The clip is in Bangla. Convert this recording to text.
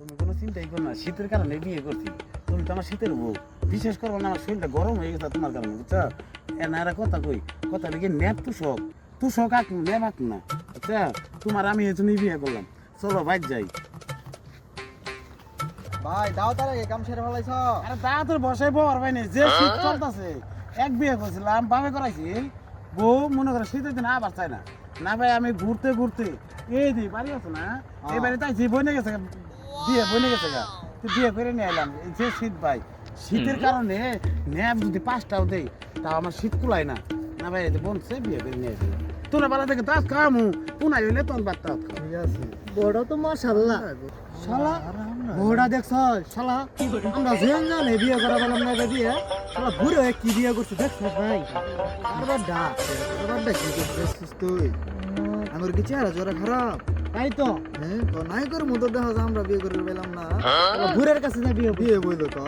তুমি কোনো চিন্তাই করো না, শীতের কারণে বিয়ে করছি। তুমি তো আমার শীতের বউ, বিশেষ করবো না, আমার শরীরটা গরম হয়ে গেছে তোমার কারণে, বুঝছো? এনারা কথা কই, কথা লেগে ন্যাপ তুষক, তুষক আঁকু ন্যাপ আঁকু না, আচ্ছা? তোমার আমি এই জন্যই বিয়ে করলাম। চলো বাইর যাই। ভাই দাও তার আগে কাম সেরে ফেলাইছ। আরে তা তোর বসাই বর ভাই নেই, যে শীত চলতেছে। এক বিয়ে করছিলাম, বামে করাইছি, বউ মনে করে শীতের দিন আবার চাই না। না ভাই আমি ঘুরতে ঘুরতে এই দি বাড়ি আছে না, এই বাড়ি তাই যে বনে গেছে, বিয়ে বনে গেছে গা, তো বিয়ে করে নিয়ে এলাম। এই যে শীত ভাই, শীতের কারণে ন্যাপ যদি 5টাও দেই তাও আমার শীত কুলায় না। না ভাই এই বলছে বিয়ে করে নিয়ে এসে তোরা বেলা থেকে তাস খামু, পুনাই হইলে তোর বাদ তাস খাও। ঠিক আছে। বড় তো মাশাআল্লাহ। শালা বড়া দেখছ শালা, আমরা জেন জানে বিয়ে করা বললাম না এটা দিয়ে, শালা ঘুরে হয়ে কি বিয়ে করছে দেখছ ভাই। আবার ডাক কি করছিস তুই? আমার কি চেহারা জোরে খারাপ? তাই তো হ্যাঁ তো নাই করে মতো দেখা যায় আমরা বিয়ে করে পেলাম না। ঘুরের কাছে না বিয়ে বিয়ে বইলো তো